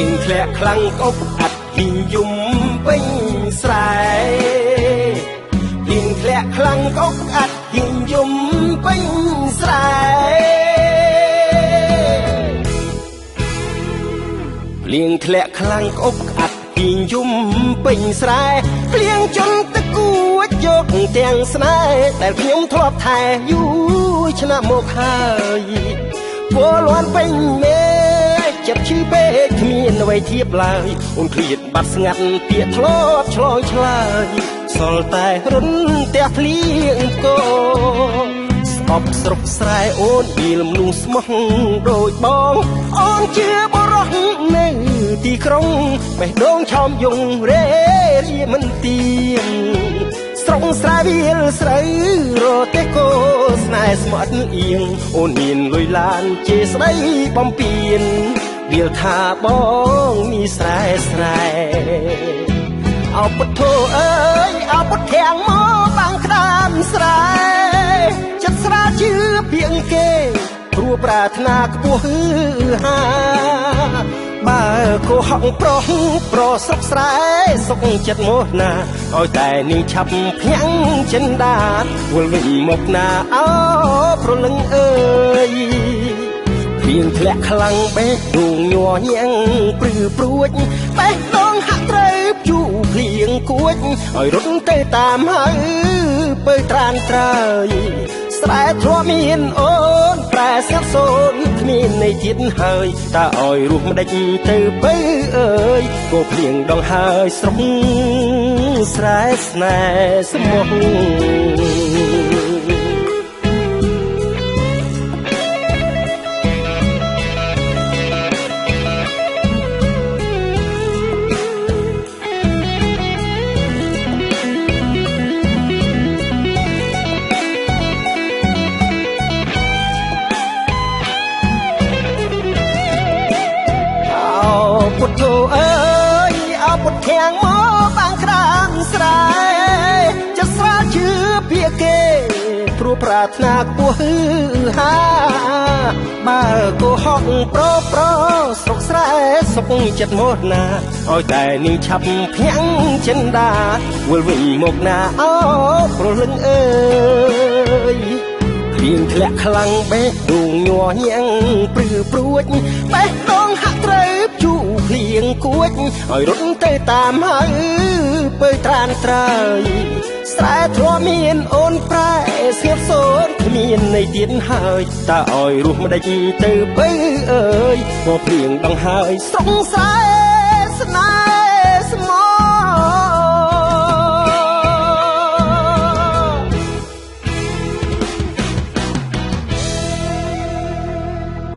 ៀងធ្លាក់ខ្លាំងអុកអាត់ហ៊ីយំពេញស្រែៀងធ្លាក់ខ្លាំងអុកអាត់ហ៊ីយំពេញស្រែភ្លៀងធ្លាក់ខ្លាំងអុកអាត់ហ៊ីយំពេញស្រែភ្លៀងជន់ទឹកគួចយកទាំងស្នេហ៍ដែលខ្ញុំធ្លាប់ថែយូរឆ្នាំមកហើយពលលាន់ពេញមេចិត្តឈឺពេកគ្មានអ្វីធៀបឡើយអូនឃ្លាតបាត់ស្ងាត់ពាក្យធ្លាប់ឆ្លើយឆ្លើយសល់តែរុនផ្ទះភ្លៀងគោស្អប់ស្រុកស្រែអូនវាលមនុស្សស្មោះដូចបងអូនជាបរោះនៅទីក្រុងបេះដូងឆោមយងរេរាមិនទៀងស្រុកស្រែវាលស្រូវរទេកោស្នេហ៍ស្មត់អៀងអូនមានលុយឡានជេស្ដីបំពេញវាលថាបងមានស្រែស្រែអោពុទ្ធោអើយអោពុទ្ធធាំងមកបាំងក្តាមស្រែចិត្តស្រាជឿពីងគេព្រោះប្រាថ្នាខ្ពស់ហាបើគោហក់ប្រុសប្រស្រុកស្រែសុកចិត្តមកណាឲ្យតែនាងឆាប់ភ្ញាំងចិនដាវល់វិញមកណាអោប្រលឹងអើយភ្លៀងធ្លាក់ខ្លាំងបេះដូងញ័រញាំងព្រឺព្រួចបេះដូងហាក់ត្រូវជូរភ្លៀងគួចឲ្យរត់ទៅតាមហើយពើត្រានត្រើយស្រែធ្លាប់មានអូនប្រែស្ងាត់សូនគ្មាននៃទៀតហើយតើឲ្យរស់ម្ដេចទៅបើអើយក៏ភ្លៀងដងហើយស្រុកស្រែស្នេហ៍ស្មោះពុទ្ធោអើយអោពុទ្ធធាំងមកបាំងក្តាមស្រែចិត្តស្រាលជឿពីគេព្រោះប្រាថ្នាខ្ពស់ហាបើគោហក់ប្រស្រុកស្រែសុកចិត្តមកណាឲ្យតែនាងឆាប់ភ្ញាំងចិនដាវល់វិញមកណាអោប្រលឹងអើយភ្លៀងធ្លាក់ខ្លាំងបេះដូងញ័រញាំងព្រឺព្រួចបេះដូងហាក់ត្រូវជូរភ្លៀងគួចឲ្យរត់ទៅតាមហើយពើត្រានត្រើយស្រែធ្លាប់មានអូនប្រែស្ងៀមសូនគ្មាននៃទៀតហើយតើឲ្យរស់ម្ដេចទៅបើអើយក៏ភ្លៀងដងហើយស្រុកស្រែ